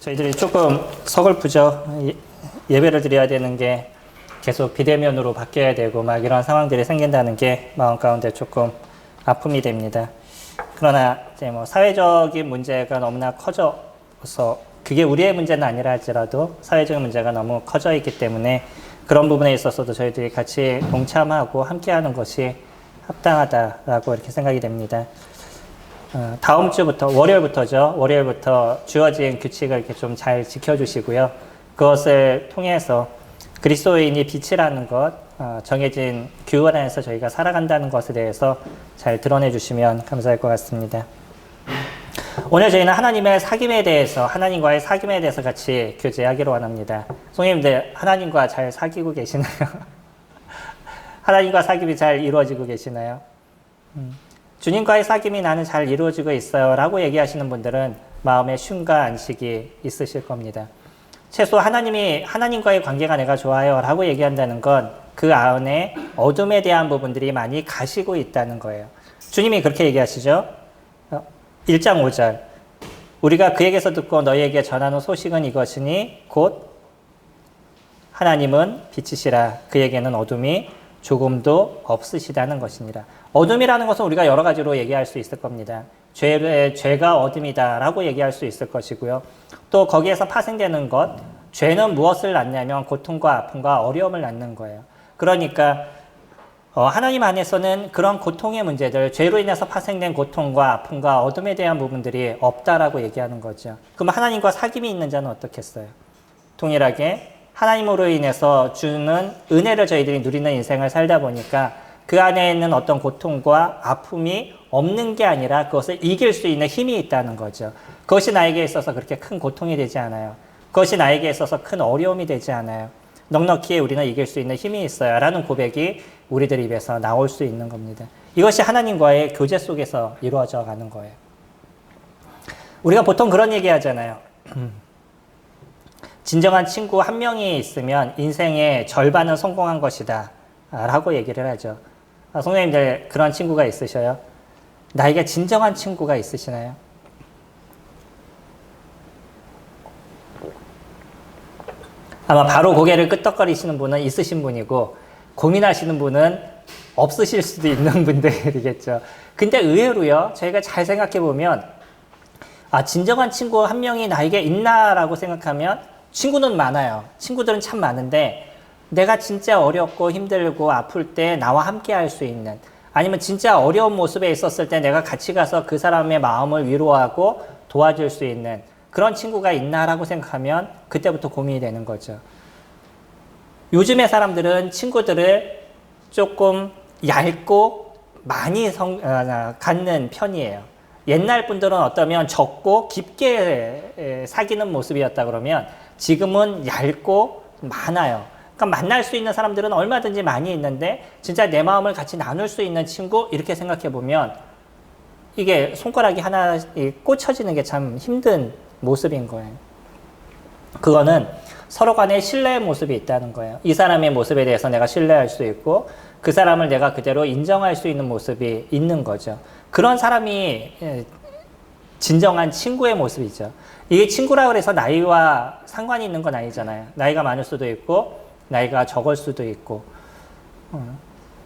저희들이 조금 서글프죠. 예배를 드려야 되는 게 계속 비대면으로 바뀌어야 되고 막 이런 상황들이 생긴다는 게 마음 가운데 조금 아픔이 됩니다. 그러나 이제 뭐 사회적인 문제가 너무나 커져서 그게 우리의 문제는 아니라 할지라도 사회적인 문제가 너무 커져 있기 때문에 그런 부분에 있어서도 저희들이 같이 동참하고 함께하는 것이 합당하다라고 이렇게 생각이 됩니다. 다음 주부터 월요일부터 주어진 규칙을 이렇게 좀 잘 지켜주시고요. 그것을 통해서 그리스도인이 빛이라는 것, 정해진 규율 안에서 저희가 살아간다는 것에 대해서 잘 드러내 주시면 감사할 것 같습니다. 오늘 저희는 하나님과의 사귐에 대해서 같이 교제하기로 원합니다. 성도님들, 하나님과 잘 사귀고 계시나요? 하나님과 사귐이 잘 이루어지고 계시나요? 주님과의 사귐이 나는 잘 이루어지고 있어요 라고 얘기하시는 분들은 마음에 쉼과 안식이 있으실 겁니다. 최소 하나님과의 관계가 내가 좋아요 라고 얘기한다는 건 그 안에 어둠에 대한 부분들이 많이 가시고 있다는 거예요. 주님이 그렇게 얘기하시죠. 1장 5절 우리가 그에게서 듣고 너희에게 전하는 소식은 이것이니 곧 하나님은 빛이시라 그에게는 어둠이 조금도 없으시다는 것이니라. 어둠이라는 것은 우리가 여러 가지로 얘기할 수 있을 겁니다. 죄가 어둠이다 라고 얘기할 수 있을 것이고요. 또 거기에서 파생되는 것, 죄는 무엇을 낳냐면 고통과 아픔과 어려움을 낳는 거예요. 그러니까 하나님 안에서는 그런 고통의 문제들, 죄로 인해서 파생된 고통과 아픔과 어둠에 대한 부분들이 없다라고 얘기하는 거죠. 그럼 하나님과 사귐이 있는 자는 어떻겠어요? 동일하게 하나님으로 인해서 주는 은혜를 저희들이 누리는 인생을 살다 보니까 그 안에 있는 어떤 고통과 아픔이 없는 게 아니라 그것을 이길 수 있는 힘이 있다는 거죠. 그것이 나에게 있어서 그렇게 큰 고통이 되지 않아요. 그것이 나에게 있어서 큰 어려움이 되지 않아요. 넉넉히 우리는 이길 수 있는 힘이 있어요 라는 고백이 우리들 입에서 나올 수 있는 겁니다. 이것이 하나님과의 교제 속에서 이루어져 가는 거예요. 우리가 보통 그런 얘기 하잖아요. 진정한 친구 한 명이 있으면 인생의 절반은 성공한 것이다 라고 얘기를 하죠. 성도님들 그런 친구가 있으셔요? 나에게 진정한 친구가 있으시나요? 아마 바로 고개를 끄덕거리시는 분은 있으신 분이고 고민하시는 분은 없으실 수도 있는 분들이겠죠. 근데 의외로요, 저희가 잘 생각해 보면 진정한 친구 한 명이 나에게 있나라고 생각하면 친구는 많아요. 친구들은 참 많은데 내가 진짜 어렵고 힘들고 아플 때 나와 함께 할 수 있는, 아니면 진짜 어려운 모습에 있었을 때 내가 같이 가서 그 사람의 마음을 위로하고 도와줄 수 있는 그런 친구가 있나라고 생각하면 그때부터 고민이 되는 거죠. 요즘의 사람들은 친구들을 조금 얇고 많이 갖는 편이에요. 옛날 분들은 어떠면 적고 깊게 사귀는 모습이었다 그러면 지금은 얇고 많아요. 그러니까 만날 수 있는 사람들은 얼마든지 많이 있는데 진짜 내 마음을 같이 나눌 수 있는 친구, 이렇게 생각해 보면 이게 손가락이 하나 꽂혀지는 게 참 힘든 모습인 거예요. 그거는 서로 간에 신뢰의 모습이 있다는 거예요. 이 사람의 모습에 대해서 내가 신뢰할 수 있고 그 사람을 내가 그대로 인정할 수 있는 모습이 있는 거죠. 그런 사람이 진정한 친구의 모습이죠. 이게 친구라고 해서 나이와 상관이 있는 건 아니잖아요. 나이가 많을 수도 있고 나이가 적을 수도 있고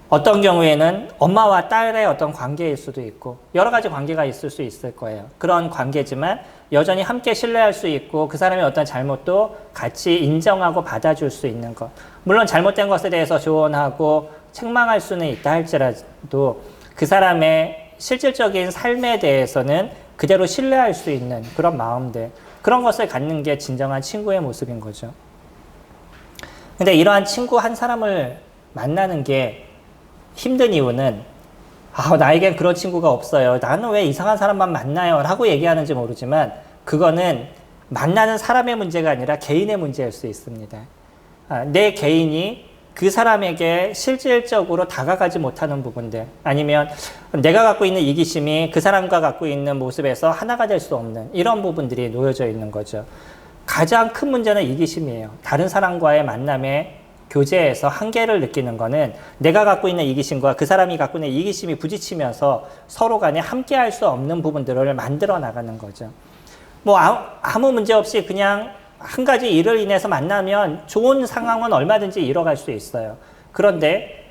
어떤 경우에는 엄마와 딸의 어떤 관계일 수도 있고 여러 가지 관계가 있을 수 있을 거예요. 그런 관계지만 여전히 함께 신뢰할 수 있고 그 사람의 어떤 잘못도 같이 인정하고 받아줄 수 있는 것. 물론 잘못된 것에 대해서 조언하고 책망할 수는 있다 할지라도 그 사람의 실질적인 삶에 대해서는 그대로 신뢰할 수 있는 그런 마음들, 그런 것을 갖는 게 진정한 친구의 모습인 거죠. 근데 이러한 친구 한 사람을 만나는 게 힘든 이유는 나에겐 그런 친구가 없어요. 나는 왜 이상한 사람만 만나요? 라고 얘기하는지 모르지만 그거는 만나는 사람의 문제가 아니라 개인의 문제일 수 있습니다. 내 개인이 그 사람에게 실질적으로 다가가지 못하는 부분들, 아니면 내가 갖고 있는 이기심이 그 사람과 갖고 있는 모습에서 하나가 될 수 없는 이런 부분들이 놓여져 있는 거죠. 가장 큰 문제는 이기심이에요. 다른 사람과의 만남에 교제에서 한계를 느끼는 거는 내가 갖고 있는 이기심과 그 사람이 갖고 있는 이기심이 부딪히면서 서로 간에 함께 할 수 없는 부분들을 만들어 나가는 거죠. 뭐 아무 문제 없이 그냥 한 가지 일을 인해서 만나면 좋은 상황은 얼마든지 이뤄갈 수 있어요. 그런데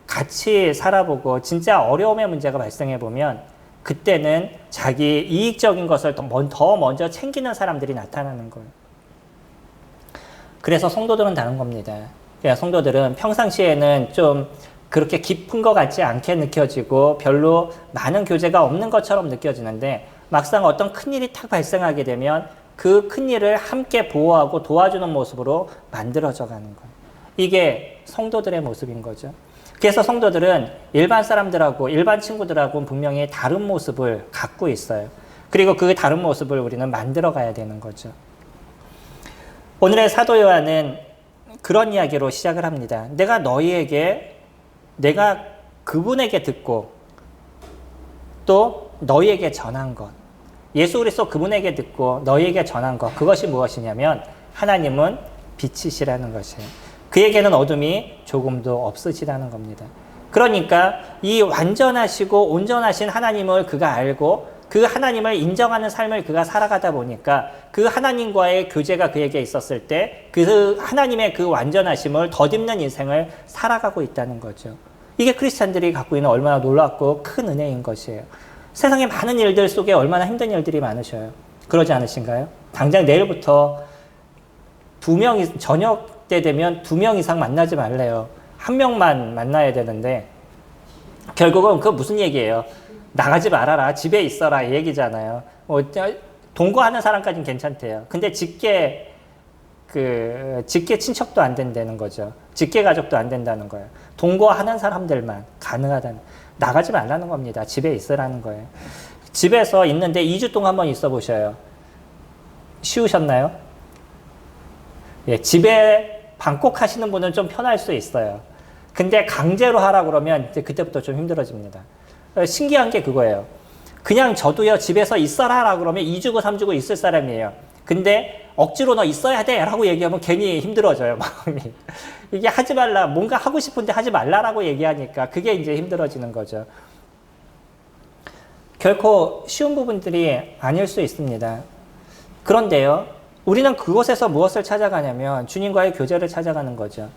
같이 살아보고 진짜 어려움의 문제가 발생해 보면 그때는 자기 이익적인 것을 더 먼저 챙기는 사람들이 나타나는 거예요. 그래서 성도들은 다른 겁니다. 성도들은 평상시에는 좀 그렇게 깊은 것 같지 않게 느껴지고 별로 많은 교제가 없는 것처럼 느껴지는데 막상 어떤 큰일이 탁 발생하게 되면 그 큰일을 함께 보호하고 도와주는 모습으로 만들어져 가는 거예요. 이게 성도들의 모습인 거죠. 그래서 성도들은 일반 사람들하고 일반 친구들하고는 분명히 다른 모습을 갖고 있어요. 그리고 그 다른 모습을 우리는 만들어 가야 되는 거죠. 오늘의 사도 요한은 그런 이야기로 시작을 합니다. 내가 그분에게 듣고 또 너희에게 전한 것, 예수 그리스도 그분에게 듣고 너희에게 전한 것, 그것이 무엇이냐면 하나님은 빛이시라는 것이에요. 그에게는 어둠이 조금도 없으시다는 겁니다. 그러니까 이 완전하시고 온전하신 하나님을 그가 알고 그 하나님을 인정하는 삶을 그가 살아가다 보니까 그 하나님과의 교제가 그에게 있었을 때 그 하나님의 그 완전하심을 덧입는 인생을 살아가고 있다는 거죠. 이게 크리스찬들이 갖고 있는 얼마나 놀랍고 큰 은혜인 것이에요. 세상의 많은 일들 속에 얼마나 힘든 일들이 많으셔요. 그러지 않으신가요? 당장 내일부터 저녁 때 되면 2명 이상 만나지 말래요. 1명만 만나야 되는데 결국은 그거 무슨 얘기예요? 나가지 말아라, 집에 있어라 이 얘기잖아요. 동거하는 사람까지는 괜찮대요. 근데 직계 친척도 안 된다는 거죠. 직계 가족도 안 된다는 거예요. 동거하는 사람들만 가능하다는, 나가지 말라는 겁니다. 집에 있으라는 거예요. 집에서 있는데 2주 동안 한번 있어 보셔요. 쉬우셨나요? 예, 집에 방콕 하시는 분은 좀 편할 수 있어요. 근데 강제로 하라 그러면 이제 그때부터 좀 힘들어집니다. 신기한 게 그거예요. 그냥 저도요, 집에서 있어라 그러면 2주고 3주고 있을 사람이에요. 근데 억지로 너 있어야 돼 라고 얘기하면 괜히 힘들어져요, 마음이. 이게 하지 말라, 뭔가 하고 싶은데 하지 말라라고 얘기하니까 그게 이제 힘들어지는 거죠. 결코 쉬운 부분들이 아닐 수 있습니다. 그런데요, 우리는 그곳에서 무엇을 찾아가냐면 주님과의 교제를 찾아가는 거죠.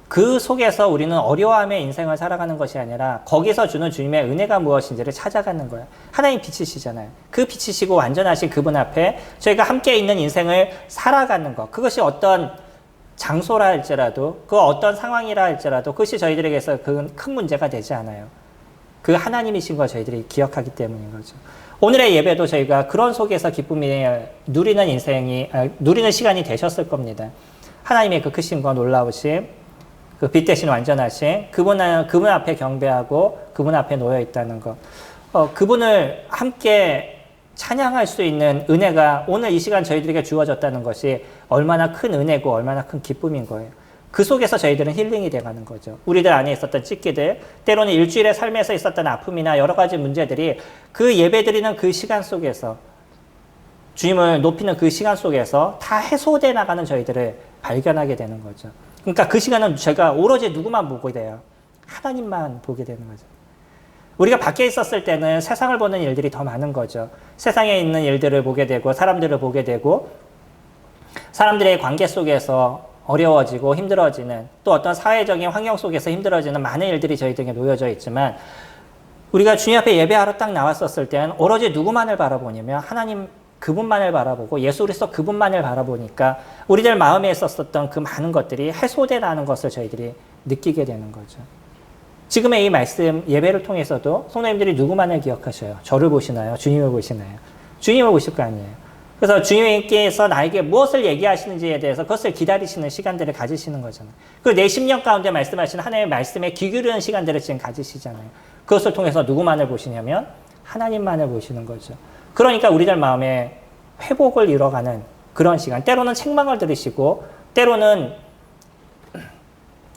그 속에서 우리는 어려움의 인생을 살아가는 것이 아니라 거기서 주는 주님의 은혜가 무엇인지를 찾아가는 거예요. 하나님 빛이시잖아요. 그 빛이시고 완전하신 그분 앞에 저희가 함께 있는 인생을 살아가는 것. 그것이 어떤 장소라 할지라도 그 어떤 상황이라 할지라도 그것이 저희들에게서 큰 문제가 되지 않아요. 그 하나님이신 걸 저희들이 기억하기 때문인 거죠. 오늘의 예배도 저희가 그런 속에서 기쁨이 누리는 시간이 되셨을 겁니다. 하나님의 그 크심과 놀라우심, 그 빛 대신 완전하신 그분 앞에 경배하고 그분 앞에 놓여 있다는 것, 그분을 함께 찬양할 수 있는 은혜가 오늘 이 시간 저희들에게 주어졌다는 것이 얼마나 큰 은혜고 얼마나 큰 기쁨인 거예요. 그 속에서 저희들은 힐링이 돼가는 거죠. 우리들 안에 있었던 찢기들, 때로는 일주일의 삶에서 있었던 아픔이나 여러 가지 문제들이 그 예배드리는 그 시간 속에서, 주님을 높이는 그 시간 속에서 다 해소돼 나가는 저희들을 발견하게 되는 거죠. 그러니까 그 시간은 제가 오로지 누구만 보게 돼요? 하나님만 보게 되는 거죠. 우리가 밖에 있었을 때는 세상을 보는 일들이 더 많은 거죠. 세상에 있는 일들을 보게 되고 사람들을 보게 되고 사람들의 관계 속에서 어려워지고 힘들어지는, 또 어떤 사회적인 환경 속에서 힘들어지는 많은 일들이 저희들에게 놓여져 있지만 우리가 주님 앞에 예배하러 딱 나왔었을 때는 오로지 누구만을 바라보냐면 하나님 그분만을 바라보고 예수 그리스도 그분만을 바라보니까 우리들 마음에 있었던 그 많은 것들이 해소되라는 것을 저희들이 느끼게 되는 거죠. 지금의 이 말씀 예배를 통해서도 성도님들이 누구만을 기억하셔요? 저를 보시나요? 주님을 보시나요? 주님을 보실 거 아니에요. 그래서 주님께서 나에게 무엇을 얘기하시는지에 대해서 그것을 기다리시는 시간들을 가지시는 거잖아요. 그리고 내 심령 가운데 말씀하시는 하나님의 말씀에 귀 기울이는 시간들을 지금 가지시잖아요. 그것을 통해서 누구만을 보시냐면 하나님만을 보시는 거죠. 그러니까 우리들 마음에 회복을 이뤄가는 그런 시간, 때로는 책망을 들으시고 때로는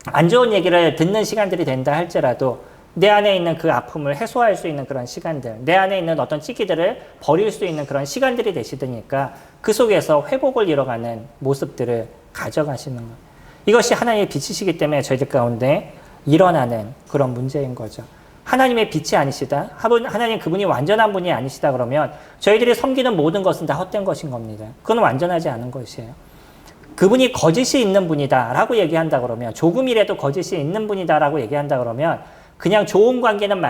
안 좋은 얘기를 듣는 시간들이 된다 할지라도 내 안에 있는 그 아픔을 해소할 수 있는 그런 시간들, 내 안에 있는 어떤 찌기들을 버릴 수 있는 그런 시간들이 되시드니까 그 속에서 회복을 이뤄가는 모습들을 가져가시는 것. 이것이 하나님의 빛이시기 때문에 저희들 가운데 일어나는 그런 문제인 거죠. 하나님의 빛이 아니시다. 하나님 그분이 완전한 분이 아니시다 그러면 저희들이 섬기는 모든 것은 다 헛된 것인 겁니다. 그건 완전하지 않은 것이에요. 그분이 거짓이 있는 분이다 라고 얘기한다 그러면, 조금이라도 거짓이 있는 분이다 라고 얘기한다 그러면 그냥 좋은 관계는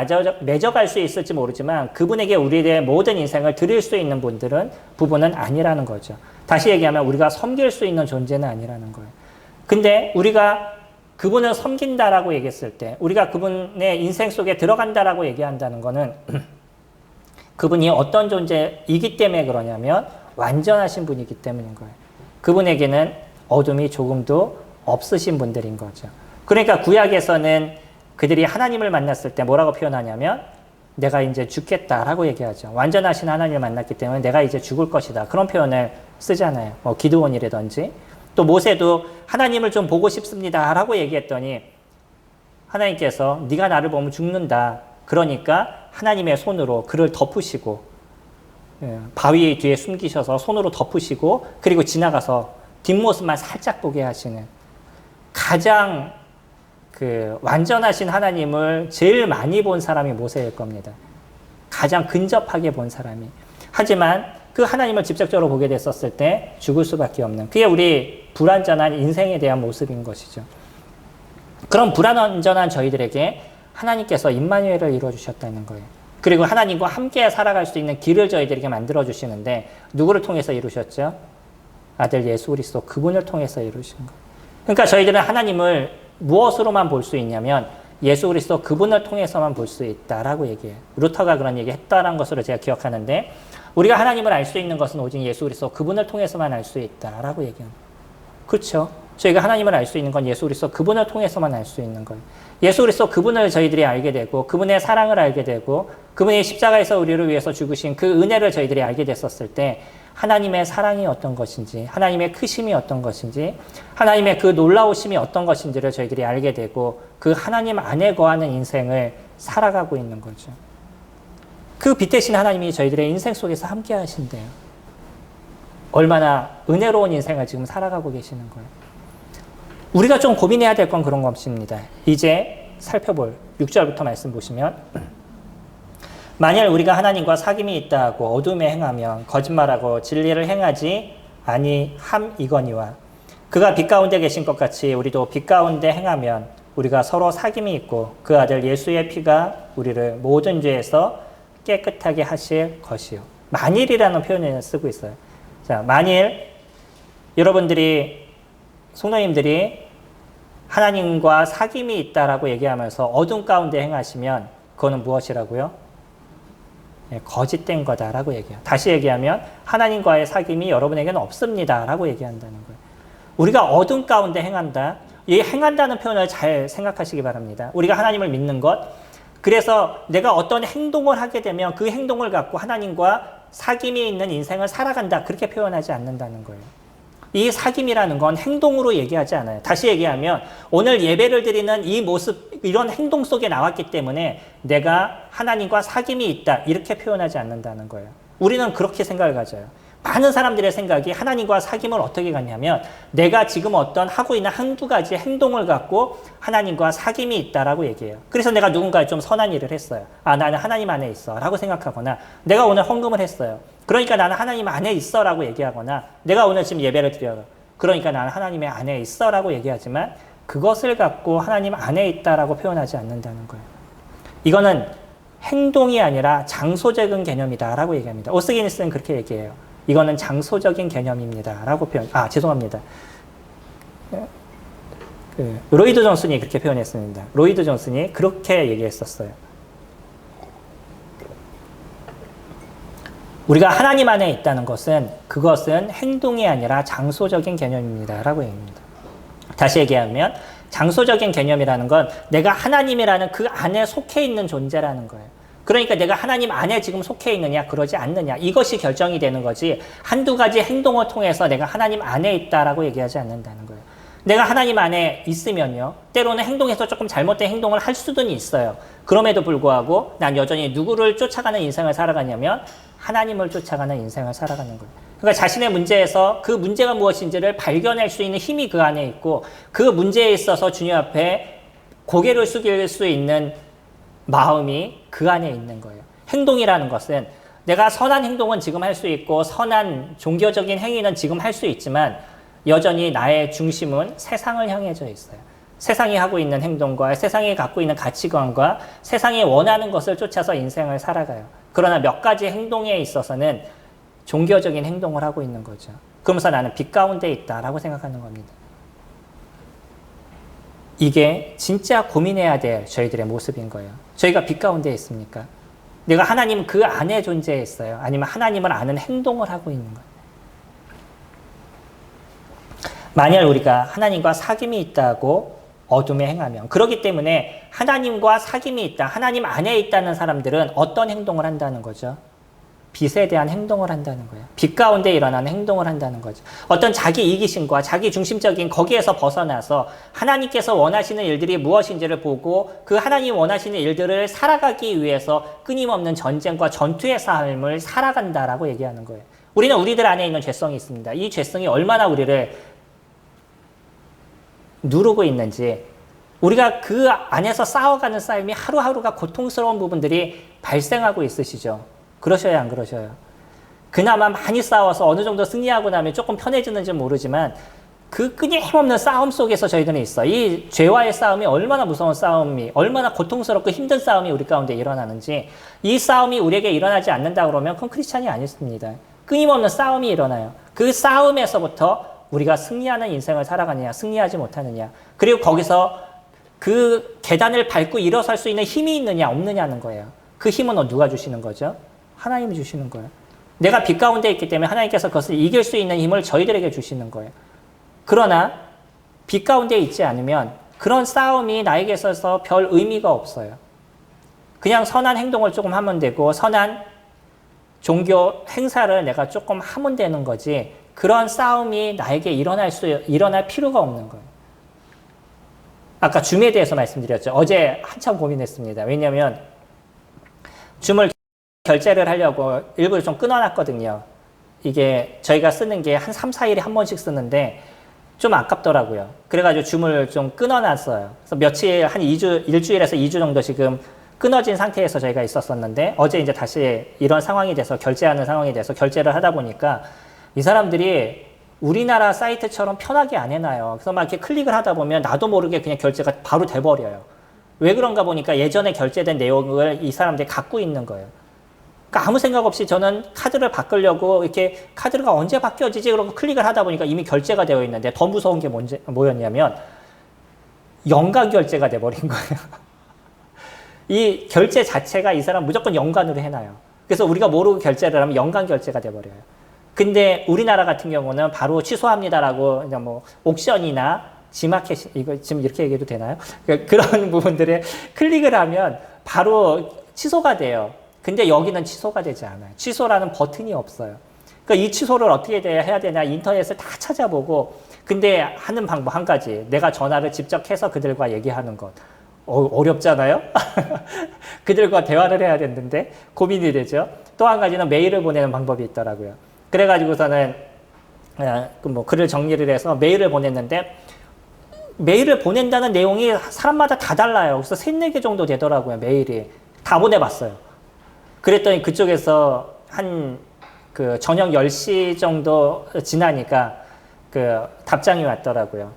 맺어갈 수 있을지 모르지만 그분에게 우리의 모든 인생을 드릴 수 있는 부분은 아니라는 거죠. 다시 얘기하면 우리가 섬길 수 있는 존재는 아니라는 거예요. 근데 우리가 그분을 섬긴다라고 얘기했을 때, 우리가 그분의 인생 속에 들어간다라고 얘기한다는 거는 그분이 어떤 존재이기 때문에 그러냐면 완전하신 분이기 때문인 거예요. 그분에게는 어둠이 조금도 없으신 분들인 거죠. 그러니까 구약에서는 그들이 하나님을 만났을 때 뭐라고 표현하냐면 내가 이제 죽겠다라고 얘기하죠. 완전하신 하나님을 만났기 때문에 내가 이제 죽을 것이다. 그런 표현을 쓰잖아요. 기드온이라든지. 또 모세도 하나님을 좀 보고 싶습니다 라고 얘기했더니 하나님께서 네가 나를 보면 죽는다. 그러니까 하나님의 손으로 그를 덮으시고 바위 뒤에 숨기셔서 손으로 덮으시고 그리고 지나가서 뒷모습만 살짝 보게 하시는, 가장 완전하신 하나님을 제일 많이 본 사람이 모세일 겁니다. 가장 근접하게 본 사람이. 하지만 그 하나님을 직접적으로 보게 됐었을 때 죽을 수밖에 없는, 그게 우리 불완전한 인생에 대한 모습인 것이죠. 그럼 불완전한 저희들에게 하나님께서 임마누엘을 이루어주셨다는 거예요. 그리고 하나님과 함께 살아갈 수 있는 길을 저희들에게 만들어주시는데 누구를 통해서 이루셨죠? 아들 예수 그리스도, 그분을 통해서 이루신 거예요. 그러니까 저희들은 하나님을 무엇으로만 볼 수 있냐면 예수 그리스도 그분을 통해서만 볼 수 있다라고 얘기해요. 루터가 그런 얘기 했다는 것으로 제가 기억하는데, 우리가 하나님을 알 수 있는 것은 오직 예수 그리스도 그분을 통해서만 알 수 있다라고 얘기합니다. 그렇죠? 저희가 하나님을 알 수 있는 건 예수 그리스도 그분을 통해서만 알 수 있는 거예요. 예수 그리스도 그분을 저희들이 알게 되고 그분의 사랑을 알게 되고 그분의 십자가에서 우리를 위해서 죽으신 그 은혜를 저희들이 알게 됐었을 때 하나님의 사랑이 어떤 것인지, 하나님의 크심이 어떤 것인지, 하나님의 그 놀라우심이 어떤 것인지를 저희들이 알게 되고 그 하나님 안에 거하는 인생을 살아가고 있는 거죠. 그 빛 대신 하나님이 저희들의 인생 속에서 함께 하신대요. 얼마나 은혜로운 인생을 지금 살아가고 계시는 거예요. 우리가 좀 고민해야 될 건 그런 것입니다. 이제 살펴볼 6절부터 말씀 보시면, 만일 우리가 하나님과 사귐이 있다 하고 어둠에 행하면 거짓말하고 진리를 행하지 아니함이거니와, 그가 빛 가운데 계신 것 같이 우리도 빛 가운데 행하면 우리가 서로 사귐이 있고 그 아들 예수의 피가 우리를 모든 죄에서 깨끗하게 하실 것이요. 만일이라는 표현을 쓰고 있어요. 자, 만일 여러분들이, 성도님들이 하나님과 사귐이 있다라고 얘기하면서 어둠 가운데 행하시면 그거는 무엇이라고요? 거짓된 거다라고 얘기해요. 다시 얘기하면 하나님과의 사귐이 여러분에게는 없습니다라고 얘기한다는 거예요. 우리가 어둠 가운데 행한다. 이 행한다는 표현을 잘 생각하시기 바랍니다. 우리가 하나님을 믿는 것, 그래서 내가 어떤 행동을 하게 되면 그 행동을 갖고 하나님과 사귐이 있는 인생을 살아간다, 그렇게 표현하지 않는다는 거예요. 이 사귐이라는 건 행동으로 얘기하지 않아요. 다시 얘기하면 오늘 예배를 드리는 이 모습, 이런 행동 속에 나왔기 때문에 내가 하나님과 사귐이 있다, 이렇게 표현하지 않는다는 거예요. 우리는 그렇게 생각을 가져요. 많은 사람들의 생각이 하나님과 사귐을 어떻게 갖냐면 내가 지금 어떤 하고 있는 한두 가지 행동을 갖고 하나님과 사귐이 있다라고 얘기해요. 그래서 내가 누군가에 좀 선한 일을 했어요. 아, 나는 하나님 안에 있어 라고 생각하거나, 내가 오늘 헌금을 했어요. 그러니까 나는 하나님 안에 있어 라고 얘기하거나, 내가 오늘 지금 예배를 드려요. 그러니까 나는 하나님의 안에 있어 라고 얘기하지만 그것을 갖고 하나님 안에 있다라고 표현하지 않는다는 거예요. 이거는 행동이 아니라 장소적인 개념이다라고 얘기합니다. 오스기니스는 그렇게 얘기해요. 이거는 장소적인 개념입니다 라고 죄송합니다. 로이드 존슨이 그렇게 표현했습니다. 로이드 존슨이 그렇게 얘기했었어요. 우리가 하나님 안에 있다는 것은, 그것은 행동이 아니라 장소적인 개념입니다 라고 얘기합니다. 다시 얘기하면 장소적인 개념이라는 건 내가 하나님이라는 그 안에 속해 있는 존재라는 거예요. 그러니까 내가 하나님 안에 지금 속해 있느냐 그러지 않느냐, 이것이 결정이 되는 거지, 한두 가지 행동을 통해서 내가 하나님 안에 있다라고 얘기하지 않는다는 거예요. 내가 하나님 안에 있으면요, 때로는 행동에서 조금 잘못된 행동을 할 수는 있어요. 그럼에도 불구하고 난 여전히 누구를 쫓아가는 인생을 살아가냐면 하나님을 쫓아가는 인생을 살아가는 거예요. 그러니까 자신의 문제에서 그 문제가 무엇인지를 발견할 수 있는 힘이 그 안에 있고, 그 문제에 있어서 주님 앞에 고개를 숙일 수 있는 마음이 그 안에 있는 거예요. 행동이라는 것은 내가 선한 행동은 지금 할 수 있고 선한 종교적인 행위는 지금 할 수 있지만 여전히 나의 중심은 세상을 향해져 있어요. 세상이 하고 있는 행동과 세상이 갖고 있는 가치관과 세상이 원하는 것을 쫓아서 인생을 살아가요. 그러나 몇 가지 행동에 있어서는 종교적인 행동을 하고 있는 거죠. 그러면서 나는 빛 가운데 있다라고 생각하는 겁니다. 이게 진짜 고민해야 될 저희들의 모습인 거예요. 저희가 빛 가운데 있습니까? 내가 하나님 그 안에 존재했어요? 아니면 하나님을 아는 행동을 하고 있는 거예요? 만약 우리가 하나님과 사귐이 있다고 어둠에 행하면, 그렇기 때문에 하나님과 사귐이 있다, 하나님 안에 있다는 사람들은 어떤 행동을 한다는 거죠? 빛에 대한 행동을 한다는 거예요. 빛 가운데 일어나는 행동을 한다는 거죠. 어떤 자기 이기심과 자기 중심적인 거기에서 벗어나서 하나님께서 원하시는 일들이 무엇인지를 보고 그 하나님 원하시는 일들을 살아가기 위해서 끊임없는 전쟁과 전투의 삶을 살아간다라고 얘기하는 거예요. 우리는 우리들 안에 있는 죄성이 있습니다. 이 죄성이 얼마나 우리를 누르고 있는지, 우리가 그 안에서 싸워가는 싸움이 하루하루가 고통스러운 부분들이 발생하고 있으시죠. 그러셔야 안 그러셔요? 그나마 많이 싸워서 어느 정도 승리하고 나면 조금 편해지는지 모르지만 그 끊임없는 싸움 속에서 저희들은 있어. 이 죄와의 싸움이 얼마나 무서운 싸움이, 얼마나 고통스럽고 힘든 싸움이 우리 가운데 일어나는지, 이 싸움이 우리에게 일어나지 않는다 그러면 그건 크리스찬이 아니었습니다. 끊임없는 싸움이 일어나요. 그 싸움에서부터 우리가 승리하는 인생을 살아가느냐, 승리하지 못하느냐, 그리고 거기서 그 계단을 밟고 일어설 수 있는 힘이 있느냐, 없느냐는 거예요. 그 힘은 누가 주시는 거죠? 하나님이 주시는 거예요. 내가 빛 가운데 있기 때문에 하나님께서 그것을 이길 수 있는 힘을 저희들에게 주시는 거예요. 그러나 빛 가운데 있지 않으면 그런 싸움이 나에게 있어서 별 의미가 없어요. 그냥 선한 행동을 조금 하면 되고 선한 종교 행사를 내가 조금 하면 되는 거지, 그런 싸움이 나에게 일어날 필요가 없는 거예요. 아까 줌에 대해서 말씀드렸죠. 어제 한참 고민했습니다. 왜냐하면 줌을 결제를 하려고 일부러 좀 끊어놨거든요. 이게 저희가 쓰는 게 한 3, 4일에 한 번씩 쓰는데 좀 아깝더라고요. 그래가지고 줌을 좀 끊어놨어요. 그래서 며칠, 한 2주, 일주일에서 2주 정도 지금 끊어진 상태에서 저희가 있었었는데 어제 이제 다시 이런 상황이 돼서 결제하는 상황이 돼서 결제를 하다 보니까 이 사람들이 우리나라 사이트처럼 편하게 안 해놔요. 그래서 막 이렇게 클릭을 하다 보면 나도 모르게 그냥 결제가 바로 돼버려요. 왜 그런가 보니까 예전에 결제된 내용을 이 사람들이 갖고 있는 거예요. 그러니까 아무 생각 없이 저는 카드를 바꾸려고 이렇게 카드가 언제 바뀌어지지? 그러고 클릭을 하다 보니까 이미 결제가 되어 있는데 더 무서운 게 뭐였냐면 연간 결제가 돼버린 거예요. 이 결제 자체가 이 사람 무조건 연간으로 해놔요. 그래서 우리가 모르고 결제를 하면 연간 결제가 돼버려요. 근데 우리나라 같은 경우는 바로 취소합니다라고 그냥 뭐 옥션이나 지마켓, 이거 지금 이렇게 얘기해도 되나요? 그런 부분들에 클릭을 하면 바로 취소가 돼요. 근데 여기는 취소가 되지 않아요. 취소라는 버튼이 없어요. 그러니까 이 취소를 어떻게 해야 되나 인터넷을 다 찾아보고, 근데 하는 방법 한 가지, 내가 전화를 직접 해서 그들과 얘기하는 것. 어렵잖아요? 그들과 대화를 해야 되는데 고민이 되죠. 또 한 가지는 메일을 보내는 방법이 있더라고요. 그래가지고서는 뭐 글을 정리를 해서 메일을 보냈는데 메일을 보낸다는 내용이 사람마다 다 달라요. 그래서 3, 4개 정도 되더라고요. 메일이. 다 보내봤어요. 그랬더니 그쪽에서 그 저녁 10시 정도 지나니까 그 답장이 왔더라고요.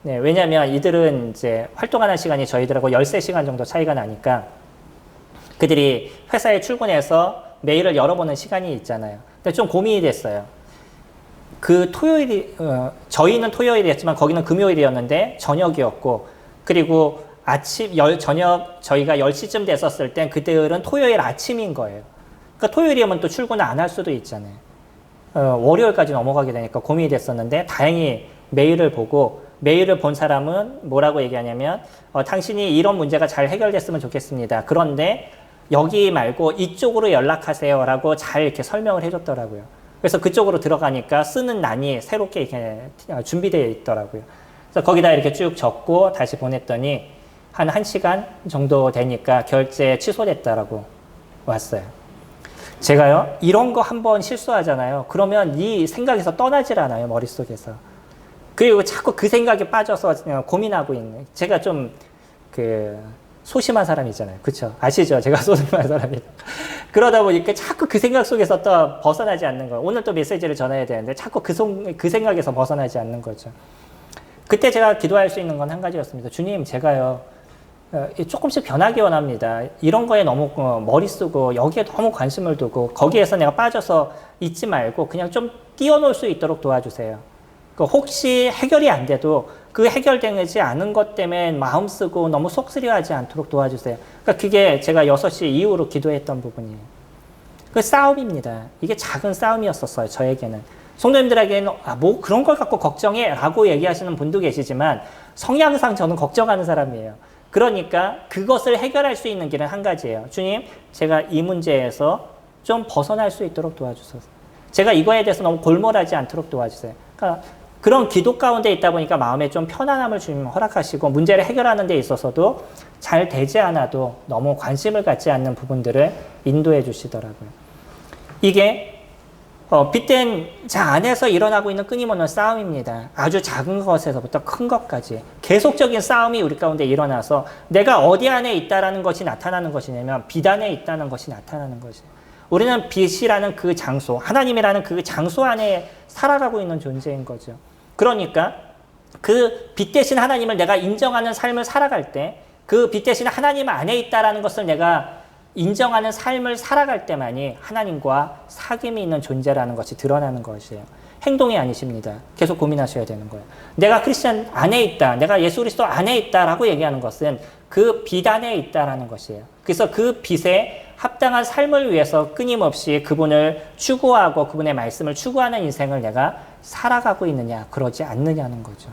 네, 왜냐면 이들은 이제 활동하는 시간이 저희들하고 13시간 정도 차이가 나니까 그들이 회사에 출근해서 메일을 열어보는 시간이 있잖아요. 근데 좀 고민이 됐어요. 그 토요일이, 저희는 토요일이었지만 거기는 금요일이었는데 저녁이었고, 그리고 저녁 저희가 10시쯤 됐었을 땐 그들은 토요일 아침인 거예요. 그러니까 토요일이면 또 출근을 안 할 수도 있잖아요. 월요일까지 넘어가게 되니까 고민이 됐었는데 다행히 메일을 보고, 메일을 본 사람은 뭐라고 얘기하냐면 당신이 이런 문제가 잘 해결됐으면 좋겠습니다. 그런데 여기 말고 이쪽으로 연락하세요 라고 잘 이렇게 설명을 해줬더라고요. 그래서 그쪽으로 들어가니까 쓰는 난이 새롭게 이렇게 준비되어 있더라고요. 그래서 거기다 이렇게 쭉 적고 다시 보냈더니 한 1시간 정도 되니까 결제 취소됐다라고 왔어요. 제가요, 이런 거 한번 실수하잖아요. 그러면 이 생각에서 떠나질 않아요, 머릿속에서. 그리고 자꾸 그 생각에 빠져서 그냥 고민하고 있는. 제가 좀 소심한 사람이잖아요. 그렇죠? 아시죠? 제가 소심한 사람이다. 그러다 보니까 자꾸 그 생각 속에서 또 벗어나지 않는 거예요. 오늘 또 메시지를 전해야 되는데 자꾸 그 생각에서 벗어나지 않는 거죠. 그때 제가 기도할 수 있는 건 한 가지였습니다. 주님, 제가요, 조금씩 변하기 원합니다. 이런 거에 너무 머리 쓰고 여기에 너무 관심을 두고 거기에서 내가 빠져서 있지 말고 그냥 좀 뛰어놀 수 있도록 도와주세요. 혹시 해결이 안 돼도 그 해결되지 않은 것 때문에 마음 쓰고 너무 속쓰려하지 않도록 도와주세요. 그러니까 그게 제가 6시 이후로 기도했던 부분이에요. 그 싸움입니다. 이게 작은 싸움이었었어요. 저에게는. 성도님들에게는 뭐 그런 걸 갖고 걱정해 라고 얘기하시는 분도 계시지만 성향상 저는 걱정하는 사람이에요. 그러니까 그것을 해결할 수 있는 길은 한 가지예요. 주님, 제가 이 문제에서 좀 벗어날 수 있도록 도와주소서. 제가 이거에 대해서 너무 골몰하지 않도록 도와주세요. 그러니까 그런 기도 가운데 있다 보니까 마음에 좀 편안함을 주님 허락하시고 문제를 해결하는 데 있어서도 잘 되지 않아도 너무 관심을 갖지 않는 부분들을 인도해 주시더라고요. 이게 빗댄 자 안에서 일어나고 있는 끊임없는 싸움입니다. 아주 작은 것에서부터 큰 것까지 계속적인 싸움이 우리 가운데 일어나서 내가 어디 안에 있다라는 것이 나타나는 것이냐면 빛 안에 있다는 것이 나타나는 것이에요. 우리는 빛이라는 그 장소, 하나님이라는 그 장소 안에 살아가고 있는 존재인 거죠. 그러니까 그 빛 대신 하나님을 내가 인정하는 삶을 살아갈 때 그 빛 대신 하나님 안에 있다라는 것을 내가 인정하는 삶을 살아갈 때만이 하나님과 사귐이 있는 존재라는 것이 드러나는 것이에요. 행동이 아니십니다. 계속 고민하셔야 되는 거예요. 내가 크리스천 안에 있다, 내가 예수 그리스도 안에 있다라고 얘기하는 것은 그 빛 안에 있다라는 것이에요. 그래서 그 빛에 합당한 삶을 위해서 끊임없이 그분을 추구하고 그분의 말씀을 추구하는 인생을 내가 살아가고 있느냐, 그러지 않느냐는 거죠.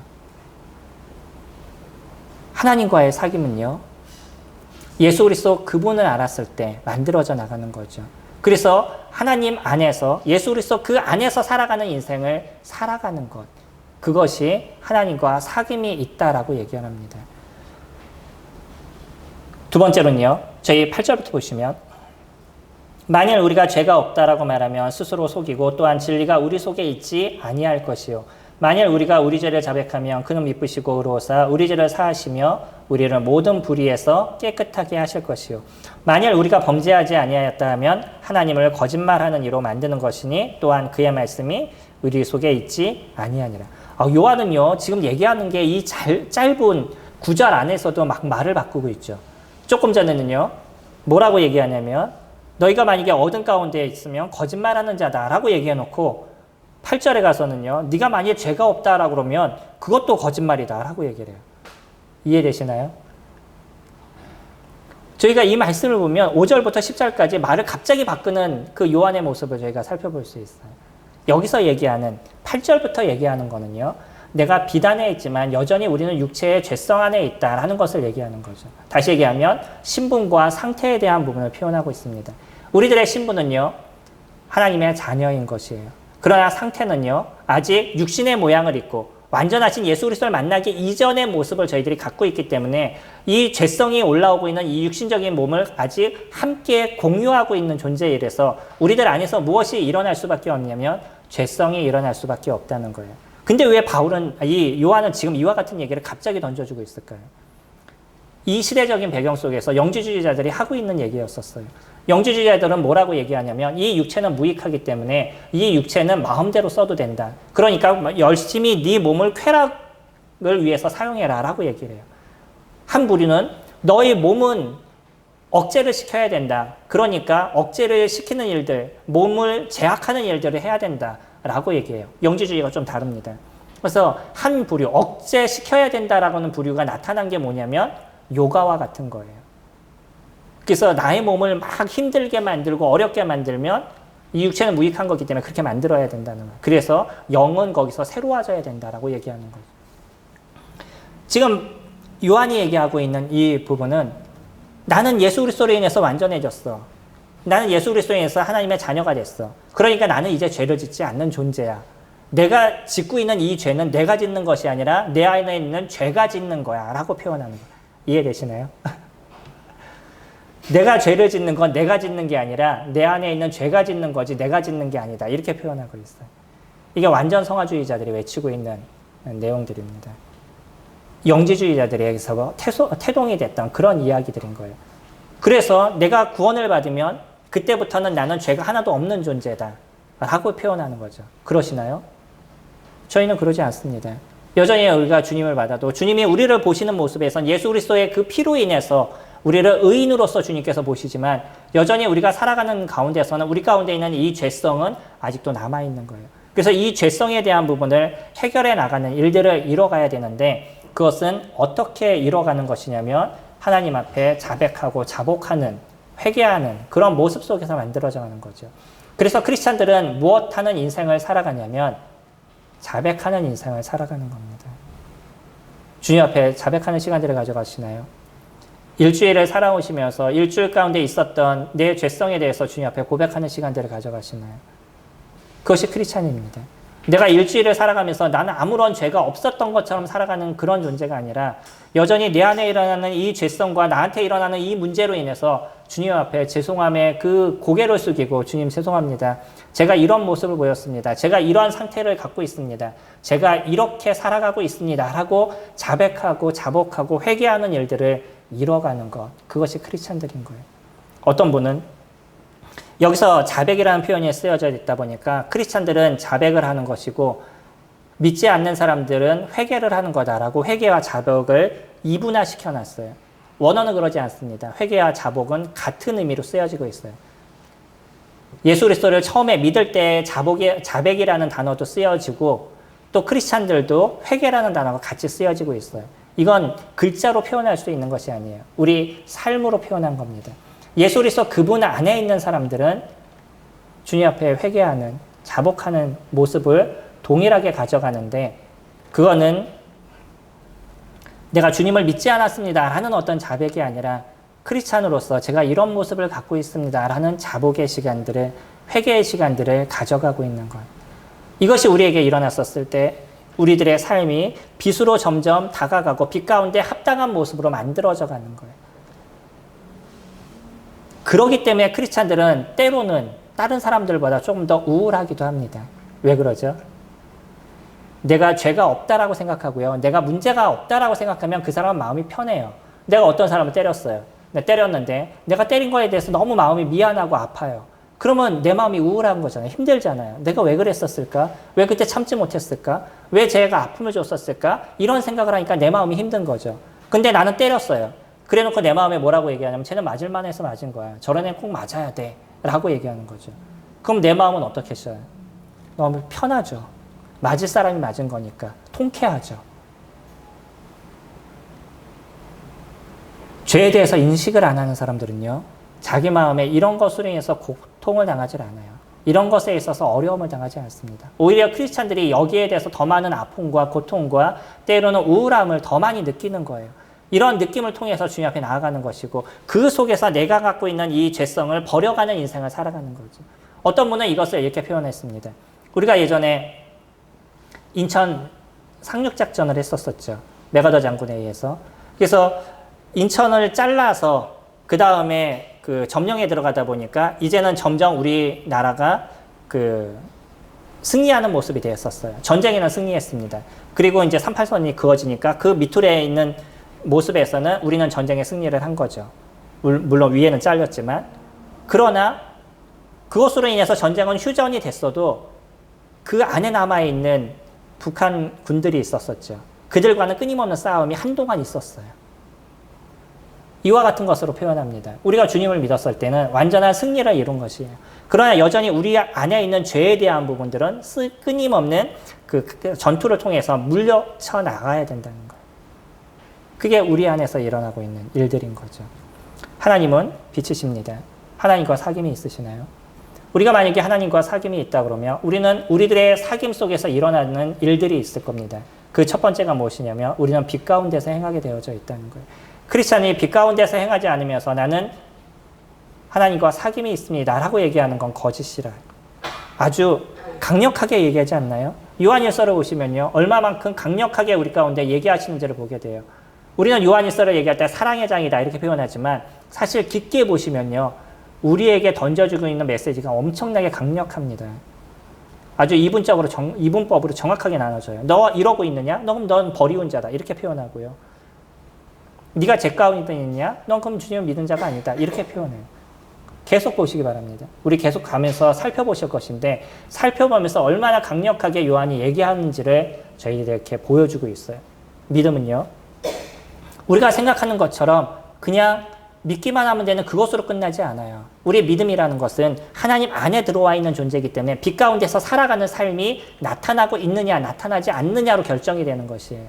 하나님과의 사귐은요, 예수 그리스도 그분을 알았을 때 만들어져 나가는 거죠. 그래서 하나님 안에서, 예수 그리스도 그 안에서 살아가는 인생을 살아가는 것, 그것이 하나님과 사귐이 있다라고 얘기합니다. 두 번째로는요, 저희 8절부터 보시면, 만일 우리가 죄가 없다라고 말하면 스스로 속이고 또한 진리가 우리 속에 있지 아니할 것이요. 만일 우리가 우리 죄를 자백하면 그는 미쁘시고 의로우사 우리 죄를 사하시며 우리를 모든 불의에서 깨끗하게 하실 것이요. 만일 우리가 범죄하지 아니하였다 하면 하나님을 거짓말하는 이로 만드는 것이니 또한 그의 말씀이 우리 속에 있지 아니하니라. 요한은요, 지금 얘기하는 게 이 짧은 구절 안에서도 막 말을 바꾸고 있죠. 조금 전에는요, 뭐라고 얘기하냐면 너희가 만약에 어둠 가운데 있으면 거짓말하는 자다라고 얘기해놓고 8절에 가서는요, 네가 만약에 죄가 없다라고 그러면 그것도 거짓말이다라고 얘기를 해요. 이해되시나요? 저희가 이 말씀을 보면 5절부터 10절까지 말을 갑자기 바꾸는 그 요한의 모습을 저희가 살펴볼 수 있어요. 여기서 얘기하는 8절부터 얘기하는 거는요, 내가 빛 안에 있지만 여전히 우리는 육체의 죄성 안에 있다라는 것을 얘기하는 거죠. 다시 얘기하면 신분과 상태에 대한 부분을 표현하고 있습니다. 우리들의 신분은요, 하나님의 자녀인 것이에요. 그러나 상태는요, 아직 육신의 모양을 입고 완전하신 예수 그리스도를 만나기 이전의 모습을 저희들이 갖고 있기 때문에 이 죄성이 올라오고 있는 이 육신적인 몸을 아직 함께 공유하고 있는 존재이라서 우리들 안에서 무엇이 일어날 수밖에 없냐면 죄성이 일어날 수밖에 없다는 거예요. 근데 왜 요한은 지금 이와 같은 얘기를 갑자기 던져주고 있을까요? 이 시대적인 배경 속에서 영지주의자들이 하고 있는 얘기였었어요. 영지주의자들은 뭐라고 얘기하냐면 이 육체는 무익하기 때문에 이 육체는 마음대로 써도 된다. 그러니까 열심히 네 몸을 쾌락을 위해서 사용해라 라고 얘기를 해요. 한 부류는 너의 몸은 억제를 시켜야 된다. 그러니까 억제를 시키는 일들, 몸을 제약하는 일들을 해야 된다 라고 얘기해요. 영지주의가 좀 다릅니다. 그래서 한 부류, 억제시켜야 된다라고 하는 부류가 나타난 게 뭐냐면 요가와 같은 거예요. 그래서 나의 몸을 막 힘들게 만들고 어렵게 만들면 이 육체는 무익한 거기 때문에 그렇게 만들어야 된다는 거예요. 그래서 영은 거기서 새로워져야 된다라고 얘기하는 거죠. 지금 요한이 얘기하고 있는 이 부분은 나는 예수 그리스도로 인해서 완전해졌어. 나는 예수 그리스도로 인해서 하나님의 자녀가 됐어. 그러니까 나는 이제 죄를 짓지 않는 존재야. 내가 짓고 있는 이 죄는 내가 짓는 것이 아니라 내 안에 있는 죄가 짓는 거야 라고 표현하는 거예요. 이해되시나요? 내가 죄를 짓는 건 내가 짓는 게 아니라 내 안에 있는 죄가 짓는 거지 내가 짓는 게 아니다. 이렇게 표현하고 있어요. 이게 완전 성화주의자들이 외치고 있는 내용들입니다. 영지주의자들에게서 태동이 됐던 그런 이야기들인 거예요. 그래서 내가 구원을 받으면 그때부터는 나는 죄가 하나도 없는 존재다 라고 표현하는 거죠. 그러시나요? 저희는 그러지 않습니다. 여전히 우리가 주님을 받아도 주님이 우리를 보시는 모습에선 예수 그리스도의 그 피로 인해서 우리를 의인으로서 주님께서 보시지만 여전히 우리가 살아가는 가운데서는 우리 가운데 있는 이 죄성은 아직도 남아있는 거예요. 그래서 이 죄성에 대한 부분을 해결해 나가는 일들을 이뤄가야 되는데 그것은 어떻게 이뤄가는 것이냐면 하나님 앞에 자백하고 자복하는, 회개하는 그런 모습 속에서 만들어져 가는 거죠. 그래서 크리스찬들은 무엇 하는 인생을 살아가냐면 자백하는 인생을 살아가는 겁니다. 주님 앞에 자백하는 시간들을 가져가시나요? 일주일을 살아오시면서 일주일 가운데 있었던 내 죄성에 대해서 주님 앞에 고백하는 시간들을 가져가시나요? 그것이 크리스찬입니다. 내가 일주일을 살아가면서 나는 아무런 죄가 없었던 것처럼 살아가는 그런 존재가 아니라 여전히 내 안에 일어나는 이 죄성과 나한테 일어나는 이 문제로 인해서 주님 앞에 죄송함에 그 고개를 숙이고 주님 죄송합니다. 제가 이런 모습을 보였습니다. 제가 이러한 상태를 갖고 있습니다. 제가 이렇게 살아가고 있습니다. 라고 자백하고 자복하고 회개하는 일들을 이뤄가는 것. 그것이 크리스찬들인 거예요. 어떤 분은 여기서 자백이라는 표현이 쓰여져 있다 보니까 크리스찬들은 자백을 하는 것이고 믿지 않는 사람들은 회개를 하는 거다라고 회개와 자복을 이분화시켜 놨어요. 원어는 그러지 않습니다. 회개와 자복은 같은 의미로 쓰여지고 있어요. 예수 그리스도를 처음에 믿을 때 자백이라는 단어도 쓰여지고 또 크리스찬들도 회개라는 단어가 같이 쓰여지고 있어요. 이건 글자로 표현할 수 있는 것이 아니에요. 우리 삶으로 표현한 겁니다. 예수 그리스도 그분 안에 있는 사람들은 주님 앞에 회개하는, 자복하는 모습을 동일하게 가져가는데 그거는 내가 주님을 믿지 않았습니다 라는 어떤 자백이 아니라 크리스찬으로서 제가 이런 모습을 갖고 있습니다 라는 자복의 시간들을, 회개의 시간들을 가져가고 있는 것. 이것이 우리에게 일어났었을 때 우리들의 삶이 빛으로 점점 다가가고 빛 가운데 합당한 모습으로 만들어져 가는 거예요. 그렇기 때문에 크리스찬들은 때로는 다른 사람들보다 조금 더 우울하기도 합니다. 왜 그러죠? 내가 죄가 없다라고 생각하고요. 내가 문제가 없다라고 생각하면 그 사람은 마음이 편해요. 내가 어떤 사람을 때렸어요. 내가 때렸는데 내가 때린 거에 대해서 너무 마음이 미안하고 아파요. 그러면 내 마음이 우울한 거잖아요. 힘들잖아요. 내가 왜 그랬었을까? 왜 그때 참지 못했을까? 왜 제가 아픔을 줬었을까? 이런 생각을 하니까 내 마음이 힘든 거죠. 근데 나는 때렸어요. 그래 놓고 내 마음에 뭐라고 얘기하냐면 쟤는 맞을만 해서 맞은 거야. 저런 애는 꼭 맞아야 돼. 라고 얘기하는 거죠. 그럼 내 마음은 어떻게 써요? 너무 편하죠. 맞을 사람이 맞은 거니까. 통쾌하죠. 죄에 대해서 인식을 안 하는 사람들은요. 자기 마음에 이런 것으로 인해서 고통을 당하지 않아요. 이런 것에 있어서 어려움을 당하지 않습니다. 오히려 크리스찬들이 여기에 대해서 더 많은 아픔과 고통과 때로는 우울함을 더 많이 느끼는 거예요. 이런 느낌을 통해서 주님 앞에 나아가는 것이고 그 속에서 내가 갖고 있는 이 죄성을 버려가는 인생을 살아가는 거죠. 어떤 분은 이것을 이렇게 표현했습니다. 우리가 예전에 인천 상륙작전을 했었었죠. 메가더 장군에 의해서. 그래서 인천을 잘라서 그 다음에 그 점령에 들어가다 보니까 이제는 점점 우리나라가 그 승리하는 모습이 되었었어요. 전쟁에는 승리했습니다. 그리고 이제 38선이 그어지니까 그 밑줄에 있는 모습에서는 우리는 전쟁에 승리를 한 거죠. 물론 위에는 잘렸지만. 그러나 그것으로 인해서 전쟁은 휴전이 됐어도 그 안에 남아있는 북한 군들이 있었었죠. 그들과는 끊임없는 싸움이 한동안 있었어요. 이와 같은 것으로 표현합니다. 우리가 주님을 믿었을 때는 완전한 승리를 이룬 것이에요. 그러나 여전히 우리 안에 있는 죄에 대한 부분들은 끊임없는 그 전투를 통해서 물려쳐 나가야 된다는 거예요. 그게 우리 안에서 일어나고 있는 일들인 거죠. 하나님은 빛이십니다. 하나님과 사귐이 있으시나요? 우리가 만약에 하나님과 사귐이 있다 그러면 우리는 우리들의 사귐 속에서 일어나는 일들이 있을 겁니다. 그 첫 번째가 무엇이냐면 우리는 빛 가운데서 행하게 되어져 있다는 거예요. 크리스찬이 빛 가운데서 행하지 않으면서 나는 하나님과 사귐이 있습니다 라고 얘기하는 건 거짓이라 아주 강력하게 얘기하지 않나요? 요한일서를 보시면요. 얼마만큼 강력하게 우리 가운데 얘기하시는지를 보게 돼요. 우리는 요한일서를 얘기할 때 사랑의 장이다 이렇게 표현하지만 사실 깊게 보시면요. 우리에게 던져주고 있는 메시지가 엄청나게 강력합니다. 아주 이분법으로 정확하게 나눠져요. 너 이러고 있느냐? 너 그럼 넌 버리운 자다. 이렇게 표현하고요. 네가 제 가운데 있느냐? 넌 그럼 주님을 믿은 자가 아니다. 이렇게 표현해요. 계속 보시기 바랍니다. 우리 계속 가면서 살펴보실 것인데 살펴보면서 얼마나 강력하게 요한이 얘기하는지를 저희들에게 보여주고 있어요. 믿음은요. 우리가 생각하는 것처럼 그냥 믿기만 하면 되는 그것으로 끝나지 않아요. 우리의 믿음이라는 것은 하나님 안에 들어와 있는 존재이기 때문에 빛 가운데서 살아가는 삶이 나타나고 있느냐 나타나지 않느냐로 결정이 되는 것이에요.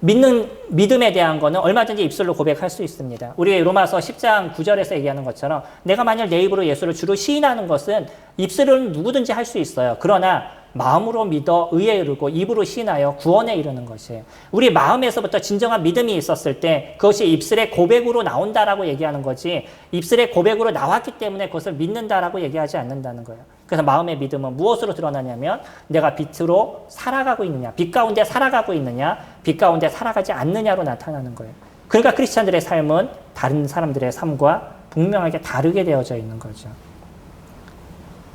믿음에 대한 거는 얼마든지 입술로 고백할 수 있습니다. 우리 로마서 10장 9절에서 얘기하는 것처럼 내가 만일 내 입으로 예수를 주로 시인하는 것은 입술은 누구든지 할 수 있어요. 그러나 마음으로 믿어 의에 이르고 입으로 시인하여 구원에 이르는 것이에요. 우리 마음에서부터 진정한 믿음이 있었을 때 그것이 입술의 고백으로 나온다라고 얘기하는 거지 입술의 고백으로 나왔기 때문에 그것을 믿는다라고 얘기하지 않는다는 거예요. 그래서 마음의 믿음은 무엇으로 드러나냐면 내가 빛으로 살아가고 있느냐, 빛 가운데 살아가고 있느냐, 빛 가운데 살아가지 않느냐로 나타나는 거예요. 그러니까 크리스찬들의 삶은 다른 사람들의 삶과 분명하게 다르게 되어져 있는 거죠.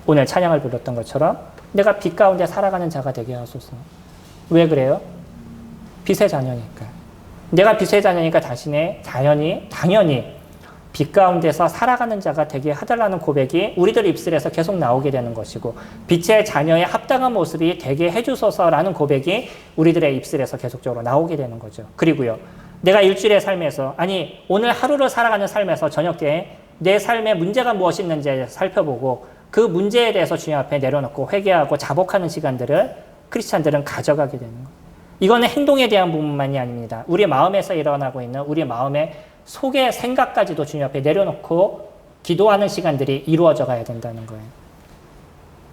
오늘 찬양을 불렀던 것처럼 내가 빛 가운데 살아가는 자가 되게 하소서. 왜 그래요? 빛의 자녀니까. 내가 빛의 자녀니까 당연히 빛 가운데서 살아가는 자가 되게 하달라는 고백이 우리들 입술에서 계속 나오게 되는 것이고 빛의 자녀의 합당한 모습이 되게 해주소서라는 고백이 우리들의 입술에서 계속적으로 나오게 되는 거죠. 그리고요. 내가 일주일의 삶에서 오늘 하루를 살아가는 삶에서 저녁 때 내 삶에 문제가 무엇이 있는지 살펴보고 그 문제에 대해서 주님 앞에 내려놓고 회개하고 자복하는 시간들을 크리스찬들은 가져가게 되는 거예요. 이거는 행동에 대한 부분만이 아닙니다. 우리 마음에서 일어나고 있는 우리 마음의 속의 생각까지도 주님 앞에 내려놓고 기도하는 시간들이 이루어져 가야 된다는 거예요.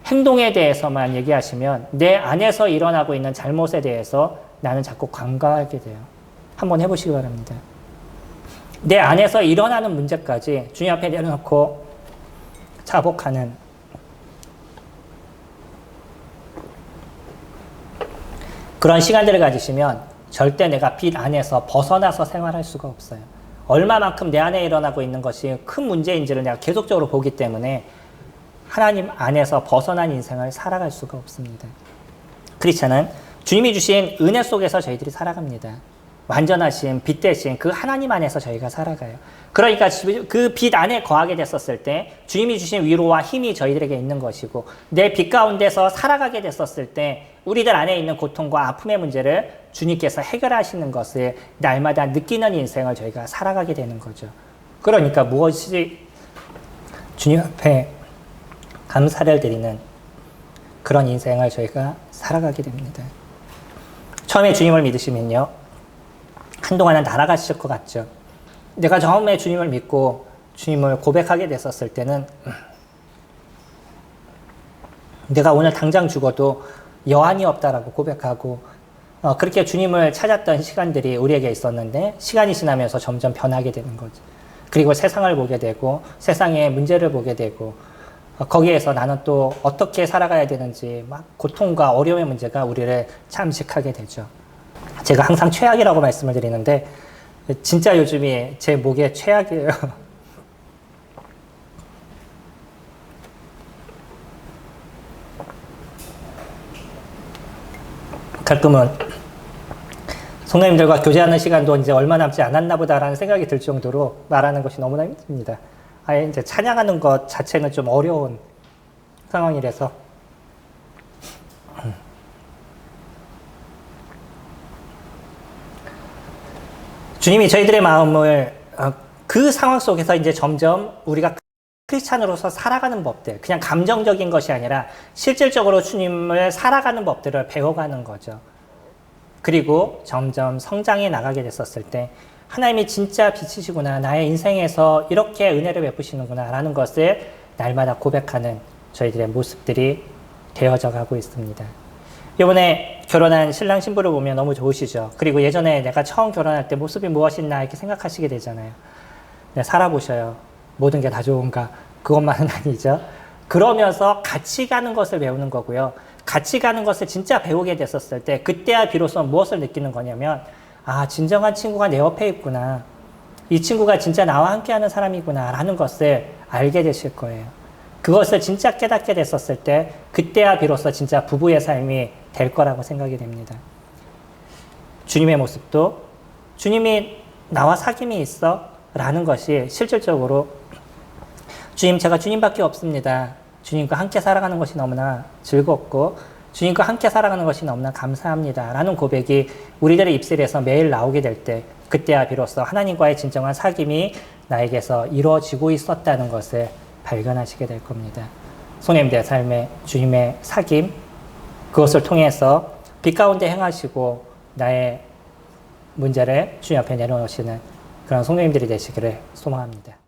행동에 대해서만 얘기하시면 내 안에서 일어나고 있는 잘못에 대해서 나는 자꾸 간과하게 돼요. 한번 해보시기 바랍니다. 내 안에서 일어나는 문제까지 주님 앞에 내려놓고 자복하는 그런 시간들을 가지시면 절대 내가 빛 안에서 벗어나서 생활할 수가 없어요. 얼마만큼 내 안에 일어나고 있는 것이 큰 문제인지를 내가 계속적으로 보기 때문에 하나님 안에서 벗어난 인생을 살아갈 수가 없습니다. 크리스찬은 주님이 주신 은혜 속에서 저희들이 살아갑니다. 완전하신 빛 대신 그 하나님 안에서 저희가 살아가요. 그러니까 그 빛 안에 거하게 됐었을 때 주님이 주신 위로와 힘이 저희들에게 있는 것이고 내 빛 가운데서 살아가게 됐었을 때 우리들 안에 있는 고통과 아픔의 문제를 주님께서 해결하시는 것을 날마다 느끼는 인생을 저희가 살아가게 되는 거죠. 그러니까 무엇이 주님 앞에 감사를 드리는 그런 인생을 저희가 살아가게 됩니다. 처음에 주님을 믿으시면요. 한동안은 날아가실 것 같죠. 내가 처음에 주님을 믿고 주님을 고백하게 됐었을 때는 내가 오늘 당장 죽어도 여한이 없다라고 고백하고 그렇게 주님을 찾았던 시간들이 우리에게 있었는데 시간이 지나면서 점점 변하게 되는 거죠. 그리고 세상을 보게 되고 세상의 문제를 보게 되고 거기에서 나는 또 어떻게 살아가야 되는지 막 고통과 어려움의 문제가 우리를 잠식하게 되죠. 제가 항상 최악이라고 말씀을 드리는데 진짜 요즘이 제 목에 최악이에요. 가끔은 성도님들과 교제하는 시간도 이제 얼마 남지 않았나 보다라는 생각이 들 정도로 말하는 것이 너무나 힘듭니다. 아예 이제 찬양하는 것 자체는 좀 어려운 상황이라서 주님이 저희들의 마음을 그 상황 속에서 이제 점점 우리가 크리스찬으로서 살아가는 법들, 그냥 감정적인 것이 아니라 실질적으로 주님을 살아가는 법들을 배워가는 거죠. 그리고 점점 성장해 나가게 됐었을 때 하나님이 진짜 빛이시구나, 나의 인생에서 이렇게 은혜를 베푸시는구나 라는 것을 날마다 고백하는 저희들의 모습들이 되어져 가고 있습니다. 이번에 결혼한 신랑 신부를 보면 너무 좋으시죠. 그리고 예전에 내가 처음 결혼할 때 모습이 무엇이나 이렇게 생각하시게 되잖아요. 네, 살아보셔요. 모든 게 다 좋은가? 그것만은 아니죠. 그러면서 같이 가는 것을 배우는 거고요. 같이 가는 것을 진짜 배우게 됐었을 때 그때야 비로소 무엇을 느끼는 거냐면 진정한 친구가 내 옆에 있구나. 이 친구가 진짜 나와 함께하는 사람이구나 라는 것을 알게 되실 거예요. 그것을 진짜 깨닫게 됐었을 때 그때야 비로소 진짜 부부의 삶이 될 거라고 생각이 됩니다. 주님의 모습도 주님이 나와 사귐이 있어 라는 것이 실질적으로 주님 제가 주님밖에 없습니다. 주님과 함께 살아가는 것이 너무나 즐겁고 주님과 함께 살아가는 것이 너무나 감사합니다. 라는 고백이 우리들의 입술에서 매일 나오게 될 때 그때야 비로소 하나님과의 진정한 사귐이 나에게서 이루어지고 있었다는 것을 발견하시게 될 겁니다. 손님 내 삶에 주님의 사귐 그것을 통해서 빛 가운데 행하시고 나의 문제를 주님 앞에 내려놓으시는 그런 성도님들이 되시기를 소망합니다.